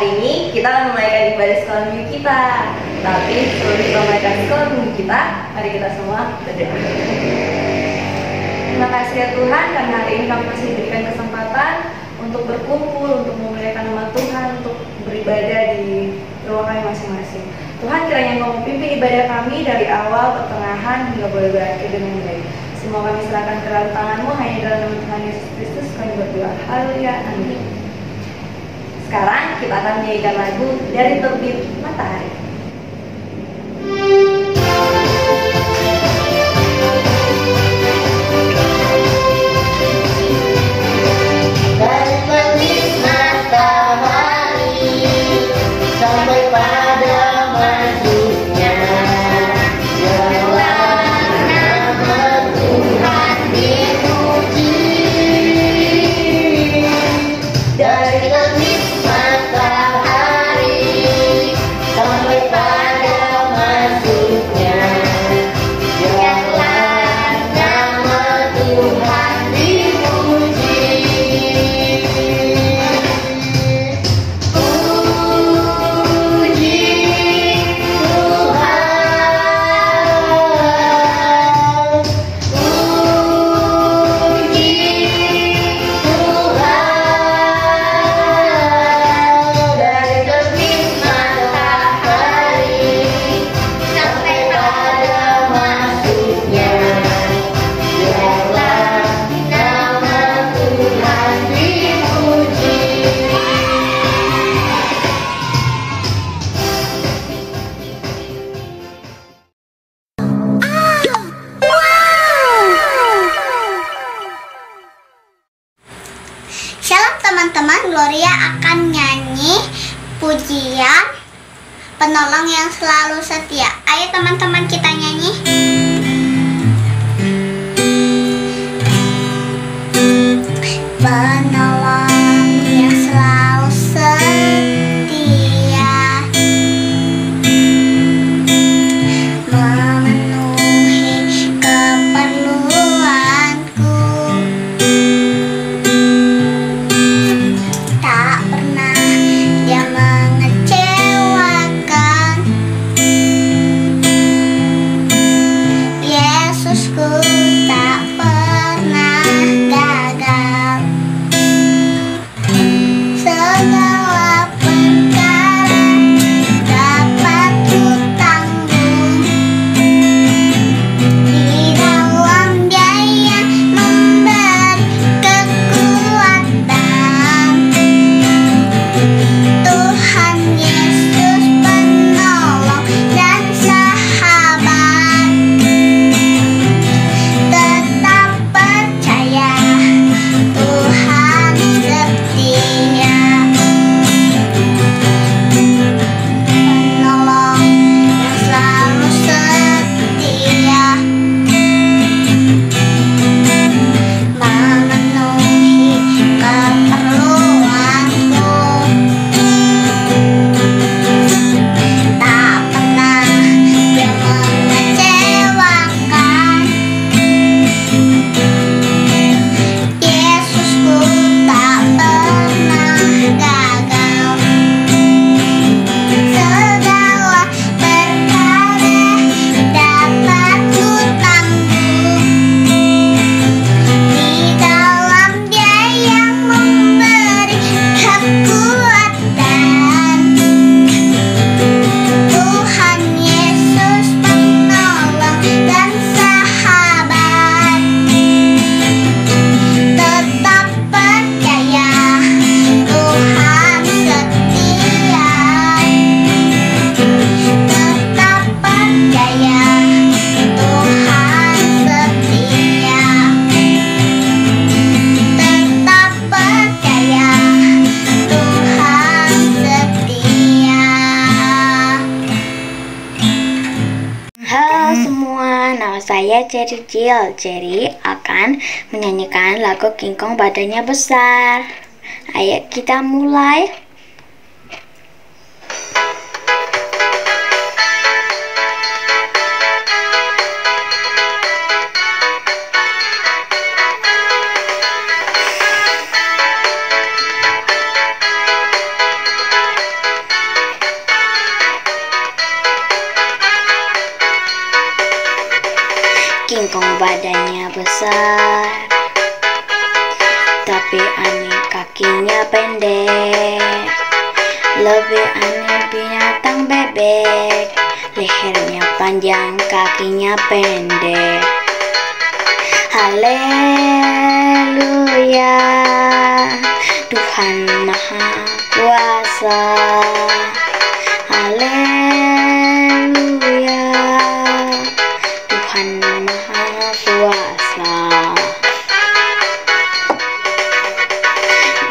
Hari ini kita akan memulaikan ibadah sekolah minggu kita. Tapi sebelum kita memulaikan sekolah minggu kita, mari kita semua berdoa. Terima kasih ya Tuhan, karena hari ini kami masih diberikan kesempatan untuk berkumpul, untuk memuliakan nama Tuhan, untuk beribadah di ruang kami masing-masing. Tuhan, kiranya Engkau memimpin ibadah kami dari awal, pertengahan, hingga boleh berakhir dengan baik. Semua kami serahkan ke dalam tangan-Mu, hanya dalam nama Tuhan Yesus Kristus kami berdoa. Haleluya, amin. Sekarang kita akan menyanyikan lagu Dari Terbit Matahari. Dari terbit matahari sampai pada masuknya, biarlah nama Tuhan dipuji. Dari terbit matahari sampai pada masuknya, biarlah nama Tuhan dipuji. Shalom teman-teman, Gloria akan nyanyi pujian Penolong yang selalu setia. Ayo teman-teman kita nyanyi. Penolong yang selalu setia, memenuhi keperluanku. Tak pernah dia mengecewakan. Yesusku tak pernah gagal. Segala perkara dapat ku tanggung di dalam Dia yang memberi kekuatan. Tuhan Yesus penolong dan sahabat. Tetap percaya, Tuhan setia. Penolong yang selalu setia, memenuhi keperluanku. Tak pernah dia mengecewakan. Yesusku tak pernah gagal. Segala perkara dapat ku tanggung di dalam Dia yang memberi kekuatan. Tuhan Yesus penolong dan sahabat. Tetap percaya, Tuhan setia. Tetap percaya, Tuhan setia. Tetap percaya, Tuhan setia. Halo semua, nama saya Cherry Jill. Cherry akan menyanyikan lagu King Kong Badannya Besar. Ayo kita mulai. besar, tapi aneh kakinya pendek. Lebih aneh binatang bebek, lehernya panjang, kakinya pendek. Haleluya, Tuhan Maha Kuasa. Haleluya, Tuhan Maha Kuasa.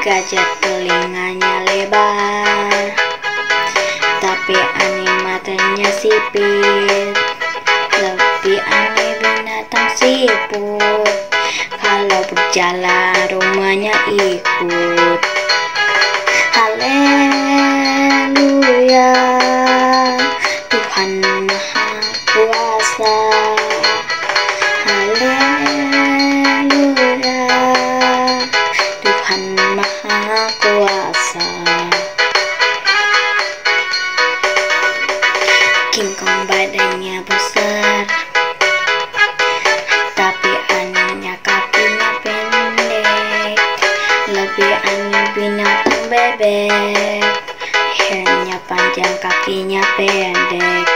Gajah telinganya lebar, tapi aneh matanya sipit. Lebih aneh binatang siput, kalau berjalan rumahnya ikut. Haleluya, Tuhan Maha Kuasa. Haleluya, Tuhan Maha Kuasa. King Kong badannya besar, tapi anehnya kakinya pendek. Lebih aneh binatang bebek, lehernya panjang, kakinya pendek.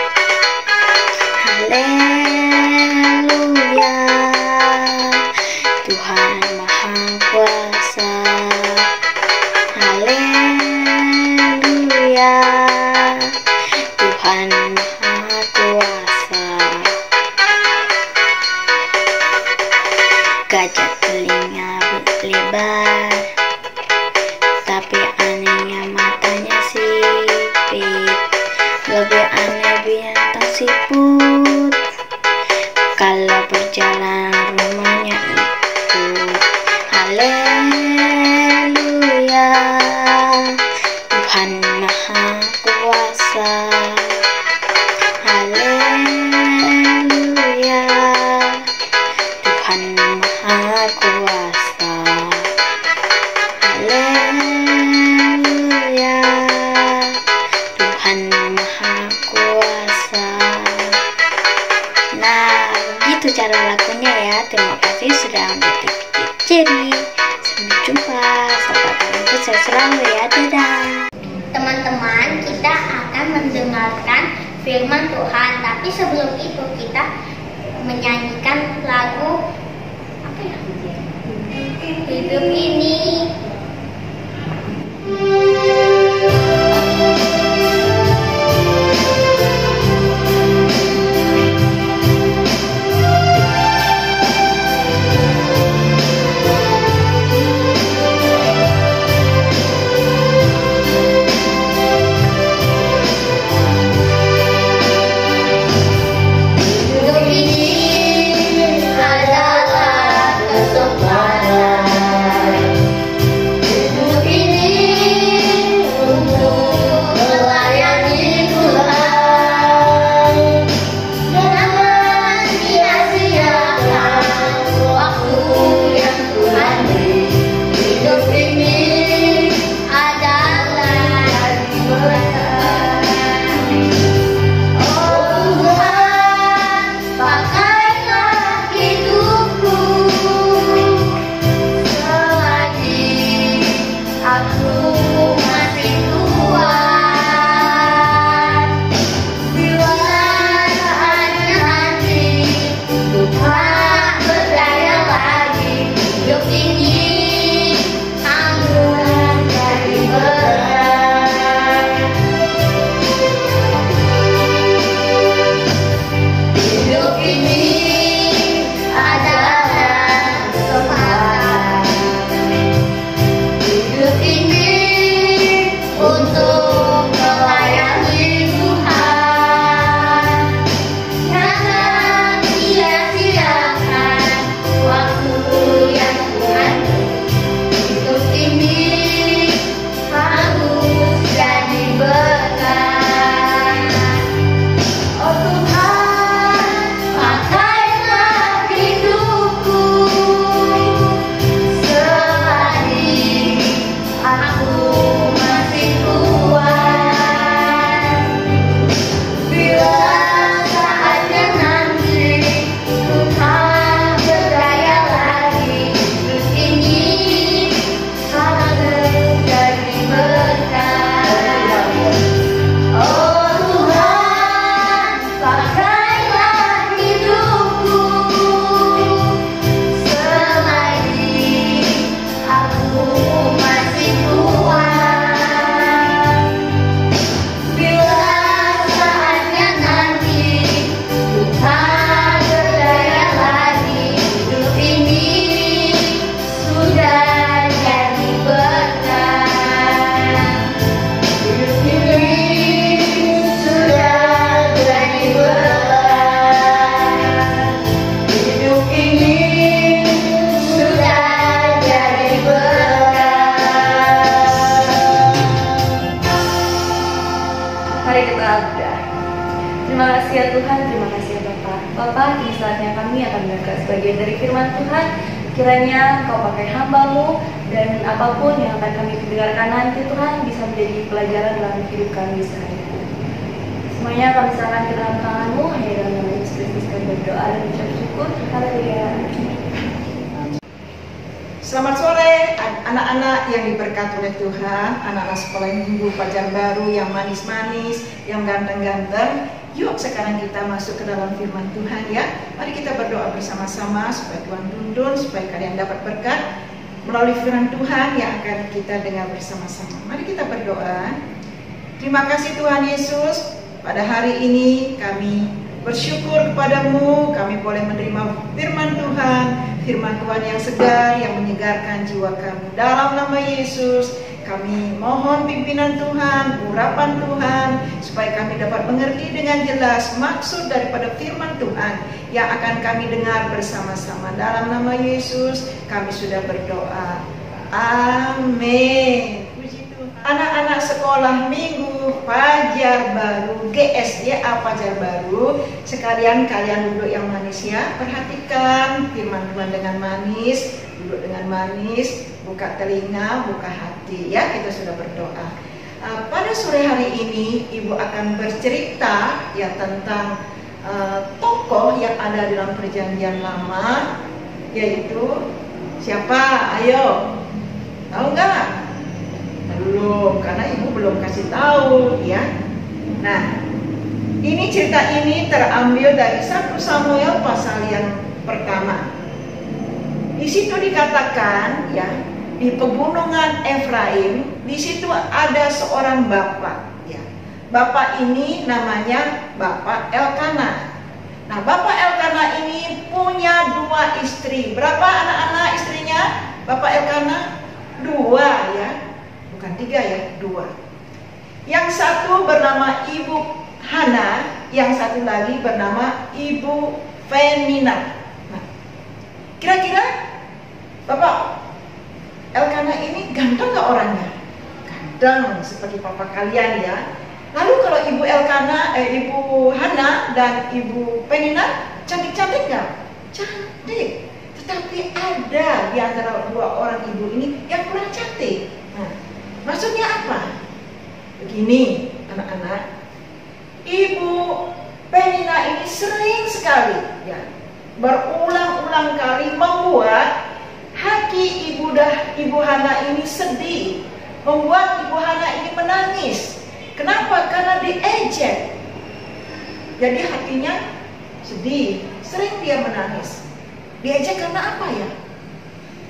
Haleluya, Tuhan Maha Kuasa. Haleluya, Tuhan Maha Kuasa. Gajah telinga lebar, tapi anehnya matanya sipit. Lebih aneh binatang siput, kalau berjalan rumahnya ikut. Haleluya, Tuhan Maha Kuasa. Haleluya, Tuhan Maha Kuasa. Haleluya, Tuhan Maha Kuasa. Nah, begitu cara lagunya ya. Terima kasih sudah menonton Cherry. Sampai jumpa. Sahabat talangku sehat selalu ya. Dadah. Teman-teman, kita akan mendengarkan firman Tuhan. Tapi sebelum itu kita menyanyikan lagu apa ya? Hidup ini. Hidup ini adalah kesempatan kasih ya Tuhan, terima kasih ya Bapak. Bapak, kini saatnya kami akan mendengar sebagian dari firman Tuhan. Kiranya Engkau pakai hamba-Mu dan apapun yang akan kami dengarkan nanti Tuhan bisa menjadi pelajaran dalam hidup kami sehari-hari. Semuanya kami serahkan ke dalam tangan-Mu, hanya dalam nama Yesus Kristus kami berdoa dan ucap syukur. Haleluya. Selamat sore anak-anak yang diberkati oleh Tuhan, anak-anak sekolah minggu Fajar Baru yang manis-manis, yang ganteng-ganteng. Yuk sekarang kita masuk ke dalam firman Tuhan ya. Mari kita berdoa bersama-sama supaya Tuhan tuntun, supaya kalian dapat berkat melalui firman Tuhan yang akan kita dengar bersama-sama. Mari kita berdoa. Terima kasih Tuhan Yesus, pada hari ini kami bersyukur kepadamu, kami boleh menerima firman Tuhan yang segar, yang menyegarkan jiwa kami. Dalam nama Yesus, kami mohon pimpinan Tuhan, urapan Tuhan, supaya kami dapat mengerti dengan jelas maksud daripada firman Tuhan yang akan kami dengar bersama-sama. Dalam nama Yesus, kami sudah berdoa. Amin. Anak-anak sekolah minggu Fajar Baru, GSDA Fajar Baru, sekalian kalian duduk yang manis ya. Perhatikan firman Tuhan dengan manis, duduk dengan manis, buka telinga, buka hati ya. Kita sudah berdoa. Pada sore hari ini Ibu akan bercerita ya tentang tokoh yang ada dalam Perjanjian Lama, yaitu siapa? Ayo, tahu nggak? Belum, karena Ibu belum kasih tahu ya. Nah, ini cerita ini terambil dari 1 Samuel pasal yang pertama. Di situ dikatakan ya, di pegunungan Efraim, di situ ada seorang bapak ya. Bapak ini namanya Bapak Elkana. Nah, Bapak Elkana ini punya 2 istri. Berapa anak-anak istrinya Bapak Elkana? 2 ya. Bukan 3 ya, 2. Yang satu bernama Ibu Hana, yang satu lagi bernama Ibu Penina. Nah, kira-kira Bapak Elkana ini ganteng gak orangnya? Ganteng seperti papa kalian ya. Lalu kalau Ibu Ibu Hana dan Ibu Penina cantik-cantik gak? Cantik. Tetapi ada di antara 2 orang ibu ini yang kurang cantik. Nah, maksudnya apa? Begini anak-anak, Ibu Penina ini sering sekali ya, berulang-ulang kali membuat hati Ibu Hana ini sedih, membuat Ibu Hana ini menangis. Kenapa? Karena diejek. Jadi hatinya sedih, sering dia menangis. Diejek karena apa ya?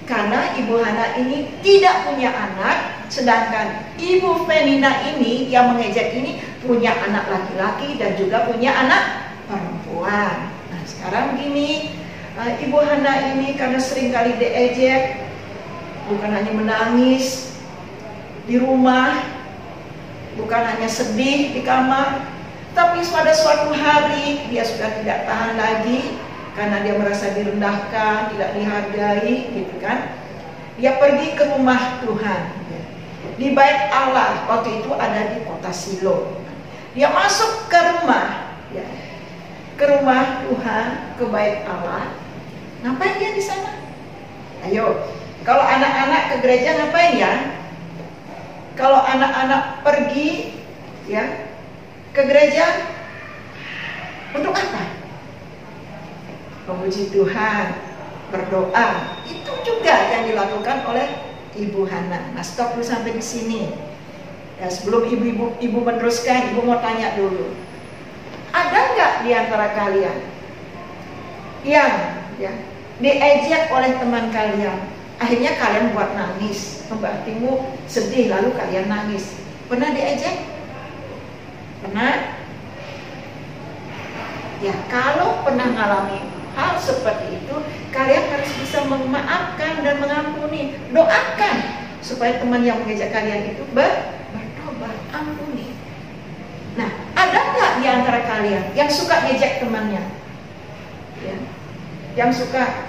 Karena Ibu Hana ini tidak punya anak, sedangkan Ibu Penina ini yang mengejek ini punya anak laki-laki dan juga punya anak perempuan. Nah, sekarang begini, Ibu Hana ini karena sering kali diejek, bukan hanya menangis di rumah, bukan hanya sedih di kamar, tapi pada suatu hari dia sudah tidak tahan lagi. Karena dia merasa direndahkan, tidak dihargai, gitu kan. Dia pergi ke rumah Tuhan, di bait Allah. Waktu itu ada di kota Silo. Dia masuk ke rumah, ya, ke rumah Tuhan, ke bait Allah. Ngapain dia di sana? Ayo, kalau anak-anak ke gereja ngapain ya? Kalau anak-anak pergi, ya, ke gereja untuk apa? Memuji Tuhan, berdoa. Itu juga yang dilakukan oleh Ibu Hana. Nah, stop dulu sampai di sini. Ya, sebelum ibu meneruskan, ibu mau tanya dulu. Ada nggak di antara kalian yang ya, diejek oleh teman kalian? Akhirnya kalian buat nangis, membuat hatimu sedih, lalu kalian nangis. Pernah diejek? Pernah? Ya, kalau pernah ngalami hal seperti itu, kalian harus bisa memaafkan dan mengampuni. Doakan supaya teman yang mengejek kalian itu bertobat, ampuni. Nah, ada nggak di antara kalian yang suka ngejek temannya? Ya, yang suka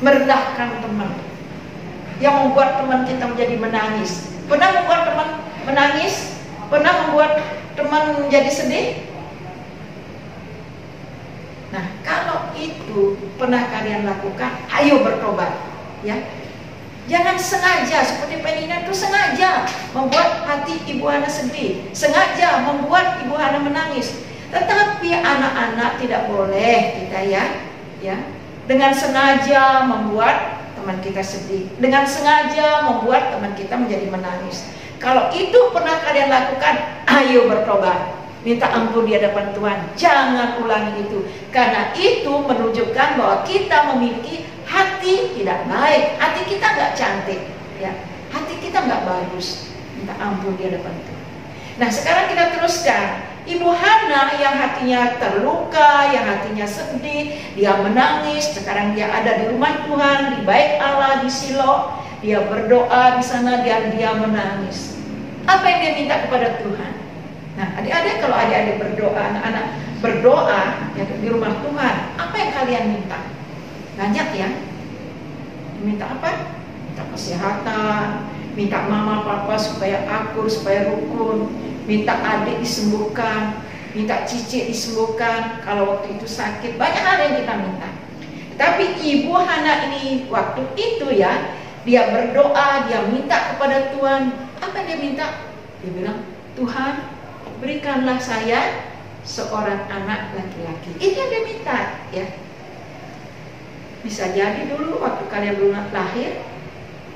merendahkan teman, yang membuat teman kita menjadi menangis. Pernah membuat teman menangis? Pernah membuat teman menjadi sedih? itu pernah kalian lakukan, ayo bertobat, ya. Jangan sengaja, seperti Penina itu sengaja membuat hati Ibu Hana sedih, sengaja membuat Ibu Hana menangis. Tetapi anak-anak tidak boleh kita ya, dengan sengaja membuat teman kita sedih, dengan sengaja membuat teman kita menjadi menangis. Kalau itu pernah kalian lakukan, ayo bertobat, minta ampun di hadapan Tuhan. Jangan ulangi itu, karena itu menunjukkan bahwa kita memiliki hati tidak baik, hati kita nggak cantik, ya, hati kita nggak bagus. Minta ampun di hadapan Tuhan. Nah, sekarang kita teruskan. Ibu Hana yang hatinya terluka, yang hatinya sedih, dia menangis. Sekarang dia ada di rumah Tuhan, di Bait Allah di Shilo. Dia berdoa di sana dan dia menangis. Apa yang dia minta kepada Tuhan? Nah, adik-adik, kalau adik-adik berdoa, anak-anak berdoa ya, di rumah Tuhan, apa yang kalian minta? Banyak ya. Minta apa? Minta kesehatan, minta mama papa supaya akur, supaya rukun, minta adik disembuhkan, minta cici disembuhkan kalau waktu itu sakit. Banyak hal yang kita minta. Tapi Ibu Hana ini waktu itu ya, dia berdoa, dia minta kepada Tuhan. Apa yang dia minta? Dia bilang, Tuhan, berikanlah saya seorang anak laki-laki. Ini yang dia minta, ya. Bisa jadi dulu waktu kalian belum lahir,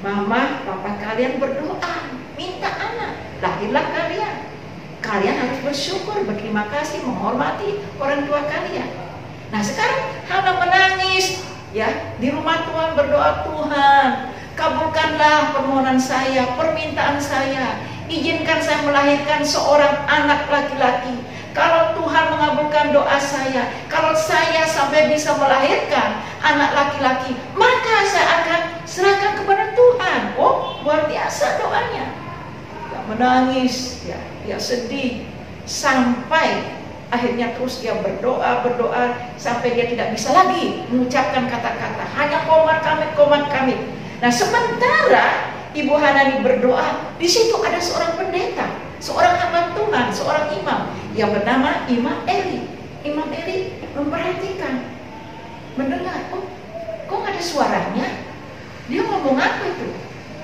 mama, papa kalian berdoa, minta anak, lahirlah kalian. Kalian harus bersyukur, berterima kasih, menghormati orang tua kalian. Nah, sekarang Hana menangis, ya, di rumah Tuhan berdoa, Tuhan, kabulkanlah permohonan saya, permintaan saya. Izinkan saya melahirkan seorang anak laki-laki. Kalau Tuhan mengabulkan doa saya, kalau saya sampai bisa melahirkan anak laki-laki, maka saya akan serahkan kepada Tuhan. Oh, luar biasa doanya. Dia menangis, ya, dia sedih, sampai akhirnya terus dia berdoa sampai dia tidak bisa lagi mengucapkan kata-kata, hanya komat kamit. Nah, sementara Ibu Hana ini berdoa, di situ ada seorang pendeta, seorang hamba Tuhan, seorang imam yang bernama Imam Eli. Imam Eli memperhatikan, mendengar, oh, kok nggak ada suaranya? Dia ngomong apa itu?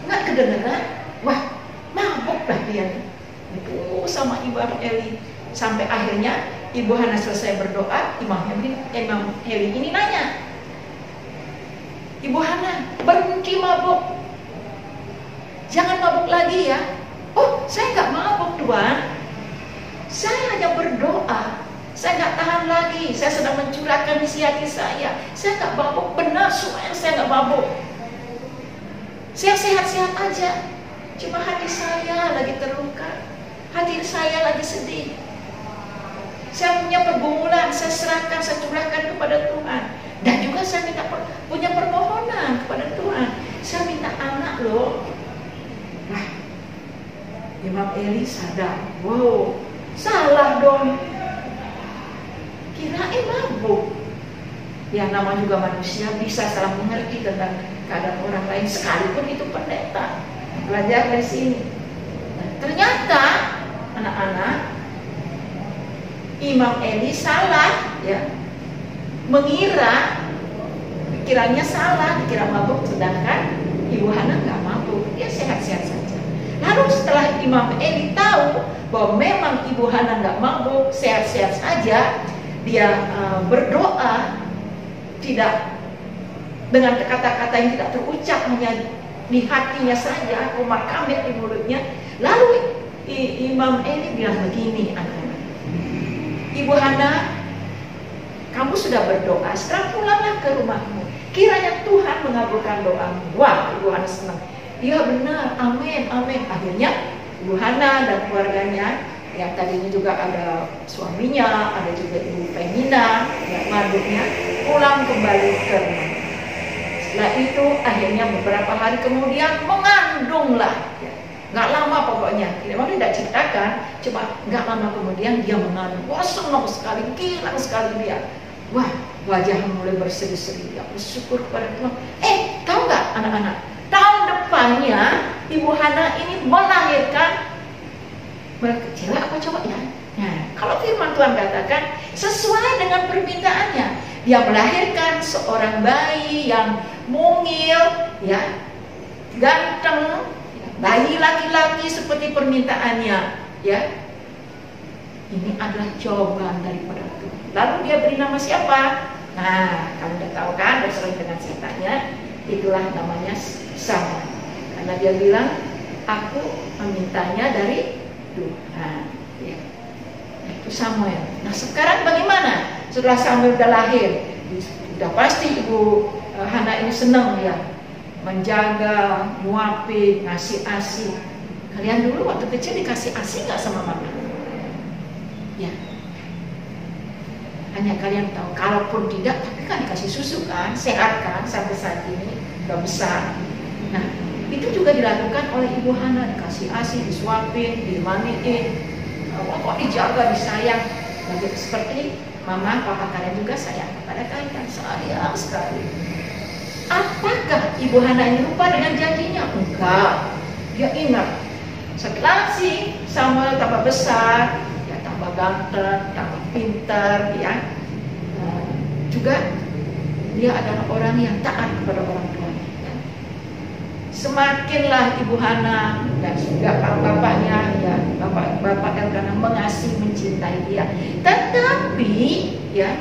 Nggak kedengeran? Wah, mabuklah dia. Itu sama Imam Eli. Sampai akhirnya Ibu Hana selesai berdoa, Imam Eli ini nanya, Ibu Hana, berhenti mabuk. Jangan mabuk lagi ya. Oh, saya nggak mabuk Tuhan. Saya hanya berdoa. Saya nggak tahan lagi. Saya sedang mencurahkan isi hati saya. Saya nggak mabuk, benar semuanya saya nggak mabuk. Saya sehat-sehat aja. Cuma hati saya lagi terluka. Hati saya lagi sedih. Saya punya pergumulan. Saya serahkan, saya curahkan kepada Tuhan. Dan juga saya punya permohonan kepada Tuhan. Saya minta anak loh. Nah, Imam Eli sadar, wow, salah dong. Kirain mabuk. Ya, nama juga manusia bisa salah mengerti tentang keadaan orang lain, sekalipun itu pendeta. Belajar dari sini. Nah, ternyata anak-anak, Imam Eli salah, ya, mengira, pikirannya salah, dikira mabuk, sedangkan Ibu Hana nggak mabuk, dia sehat-sehat saja. Lalu setelah Imam Eli tahu bahwa memang Ibu Hana nggak mabuk, sehat-sehat saja, dia berdoa tidak dengan kata-kata yang tidak terucap, hanya di hatinya saja, komat kamit di mulutnya. Lalu Imam Eli bilang begini, anak-anak, Ibu Hana, kamu sudah berdoa, sekarang pulanglah ke rumahmu. Kiranya Tuhan mengabulkan doamu. Wah, Ibu Hana senang. Iya benar, amin, amin. Akhirnya Ibu Hana dan keluarganya, yang tadinya juga ada suaminya, ada juga Ibu Penina, ya, maduknya, pulang kembali ke rumah. Setelah itu akhirnya beberapa hari kemudian mengandunglah. Ya. Nggak lama pokoknya, memang tidak ceritakan, cuma nggak lama kemudian dia mengandung. Wah, senang sekali, gila sekali dia. Wah, wajahnya mulai berseri-seri, dia bersyukur kepada Tuhan. Tahu nggak anak-anak? Tahun depannya Ibu Hana ini melahirkan cewek apa cowok ya? Nah, kalau firman Tuhan katakan sesuai dengan permintaannya, Dia melahirkan seorang bayi yang mungil, ya, ganteng, bayi laki-laki seperti permintaannya, ya. Ini adalah jawaban daripada Tuhan. Lalu dia beri nama siapa? Nah, kamu udah tahu kan, bersesuai dengan ceritanya, itulah namanya Samuel. Karena dia bilang, aku memintanya dari Tuhan. Ya. Itu Samuel. Nah, sekarang bagaimana? Setelah Samuel udah lahir, udah pasti Ibu Hana ini senang ya, menjaga, muapin, ngasih ASI. Kalian dulu waktu kecil dikasih ASI nggak sama mama? Ya. Hanya kalian tahu, kalaupun tidak, tapi kan dikasih susu kan, sehat kan, sampai saat ini udah besar. Nah, itu juga dilakukan oleh Ibu Hana, dikasih ASI, disuapin, dimandiin, kok dijaga, disayang. Nah, seperti mama, papa kalian juga sayang kepada kalian, sayang sekali. Apakah Ibu Hana ini lupa dengan janjinya? Enggak, dia ingat. Setelah si Samuel tambah besar, ya tambah ganteng, tambah pintar, ya. Juga dia adalah orang yang taat kepada orang tua. Semakinlah Ibu Hana dan juga bapaknya, ya, bapak Elkanah mengasihi, mencintai dia. Tetapi, ya,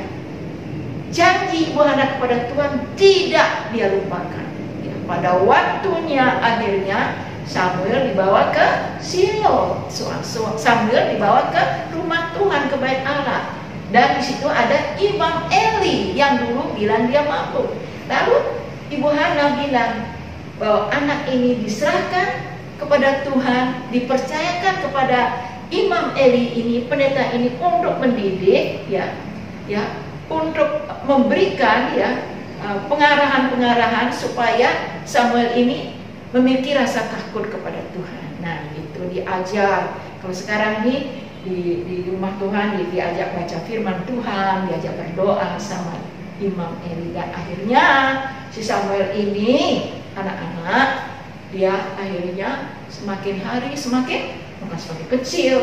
janji Ibu Hana kepada Tuhan tidak dia lupakan. Ya, pada waktunya akhirnya Samuel dibawa ke Silo. Samuel dibawa ke rumah Tuhan, ke bait Allah. Dan di situ ada Imam Eli yang dulu bilang dia mampu. Lalu Ibu Hana bilang bahwa anak ini diserahkan kepada Tuhan, dipercayakan kepada Imam Eli ini, pendeta ini untuk mendidik, ya, untuk memberikan, ya, pengarahan-pengarahan supaya Samuel ini memiliki rasa takut kepada Tuhan. Nah, itu diajar. Kalau sekarang ini di rumah Tuhan diajak baca firman Tuhan, diajak berdoa sama Imam Eli. Dan akhirnya si Samuel ini, anak-anak, dia akhirnya semakin hari semakin, bukan semakin kecil,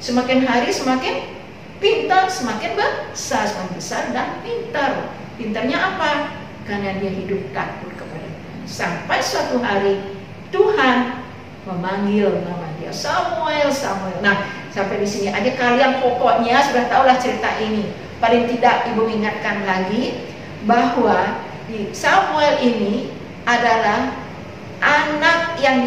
semakin hari semakin pintar, semakin besar dan pintar. Pintarnya apa? Karena dia hidup takut kepada Tuhan. Sampai suatu hari Tuhan memanggil nama dia, Samuel, Samuel. Nah, sampai di sini aja kalian pokoknya sudah tahulah cerita ini. Paling tidak Ibu ingatkan lagi bahwa di Samuel ini adalah anak yang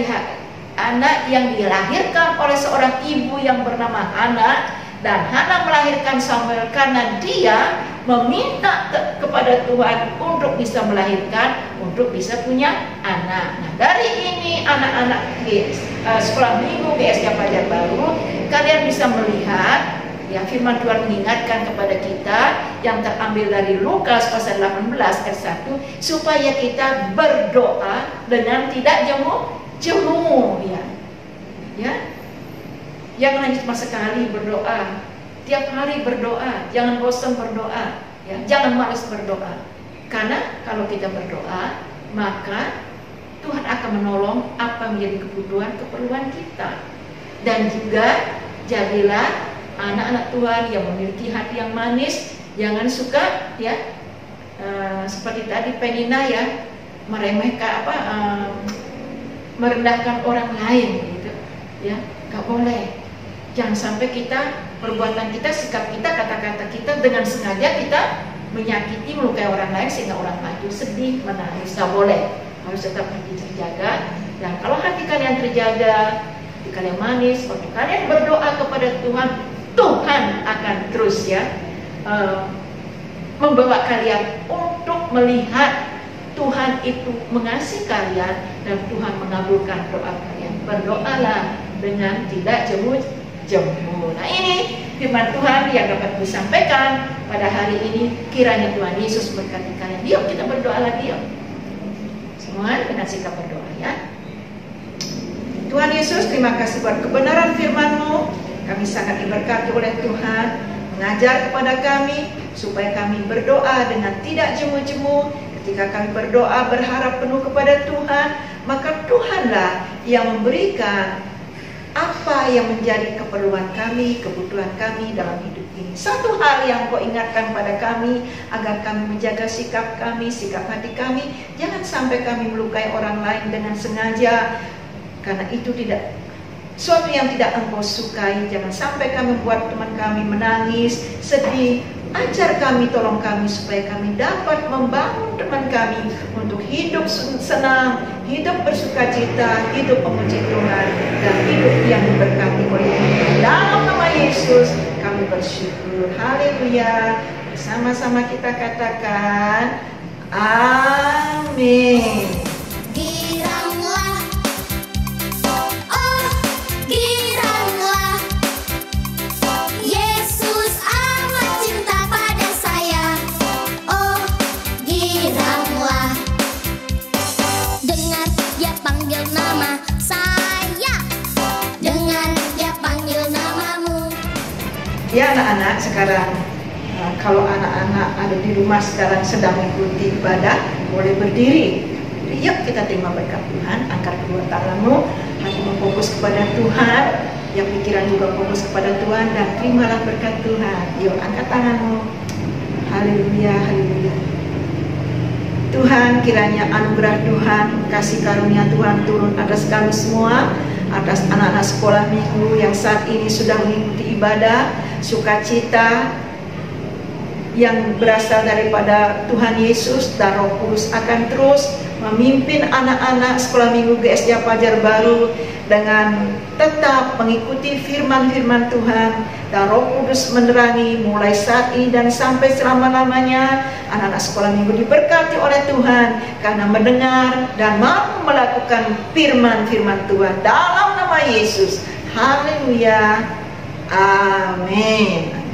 dilahirkan oleh seorang ibu yang bernama Hana, dan Hana melahirkan Samuel karena dia meminta kepada Tuhan untuk bisa melahirkan, untuk bisa punya anak. Nah, dari ini anak-anak di sekolah minggu GSK Fajar Baru, kalian bisa melihat, ya, firman Tuhan mengingatkan kepada kita yang terambil dari Lukas pasal 18 ayat 1, supaya kita berdoa dengan tidak jemu, ya. Jangan hanya cuma sekali berdoa, tiap hari berdoa, jangan bosan berdoa, ya, jangan malas berdoa. Karena kalau kita berdoa, maka Tuhan akan menolong apa menjadi keperluan kita. Dan juga jadilah anak-anak Tuhan yang memiliki hati yang manis, jangan suka, ya, seperti tadi Penina, ya, merendahkan orang lain, gitu, ya, nggak boleh. Jangan sampai kita, perbuatan kita, sikap kita, kata-kata kita dengan sengaja kita menyakiti, melukai orang lain sehingga orang lain itu sedih, menangis. Nggak boleh. Harus tetap hati terjaga. Dan kalau hati kalian terjaga, hati kalian manis, waktu kalian berdoa kepada Tuhan, Tuhan akan terus, ya, membawa kalian untuk melihat Tuhan itu mengasihi kalian dan Tuhan mengabulkan doa kalian. Berdoalah dengan tidak jemu. Nah, ini firman Tuhan yang dapat disampaikan pada hari ini. Kiranya Tuhan Yesus berkati kalian. Yuk kita berdoa lagi, yuk. Semua dengan sikap berdoa, ya. Tuhan Yesus, terima kasih buat kebenaran firman-Mu. Kami sangat diberkati oleh Tuhan, mengajar kepada kami supaya kami berdoa dengan tidak jemu-jemu. Ketika kami berdoa berharap penuh kepada Tuhan, maka Tuhanlah yang memberikan apa yang menjadi keperluan kami, kebutuhan kami dalam hidup ini. Satu hal yang Kau ingatkan pada kami, agar kami menjaga sikap kami, sikap hati kami. Jangan sampai kami melukai orang lain dengan sengaja, karena itu tidak suatu yang tidak Engkau sukai. Jangan sampai kami membuat teman kami menangis, sedih. Ajar kami, tolong kami supaya kami dapat membangun teman kami untuk hidup senang, hidup bersukacita, hidup memuji Tuhan, dan hidup yang diberkati oleh Tuhan. Dalam nama Yesus kami bersyukur. Haleluya. Bersama-sama kita katakan amin. Giranglah, oh giranglah, Yesus amat cinta pada saya. Oh giranglah, dengar Dia panggil nama saya, dengar Dia panggil namamu. Ya anak-anak, sekarang kalau anak-anak ada di rumah sekarang sedang mengikuti ibadah, boleh berdiri. Yuk kita terima berkat Tuhan. Angkat kedua tanganmu, hatimu fokus kepada Tuhan, yang pikiran juga fokus kepada Tuhan, dan terimalah berkat Tuhan. Yuk angkat tanganmu. Haleluya, haleluya. Tuhan, kiranya anugerah Tuhan, kasih karunia Tuhan turun atas kami semua, atas anak-anak sekolah minggu yang saat ini sudah mengikuti ibadah, sukacita yang berasal daripada Tuhan Yesus, dan Roh Kudus akan terus memimpin anak-anak sekolah minggu GSJ Pajar Baru dengan tetap mengikuti firman-firman Tuhan, dan Roh Kudus menerangi mulai saat ini dan sampai selama-lamanya. Anak-anak sekolah minggu diberkati oleh Tuhan karena mendengar dan mau melakukan firman-firman Tuhan dalam nama Yesus. Haleluya. Amin.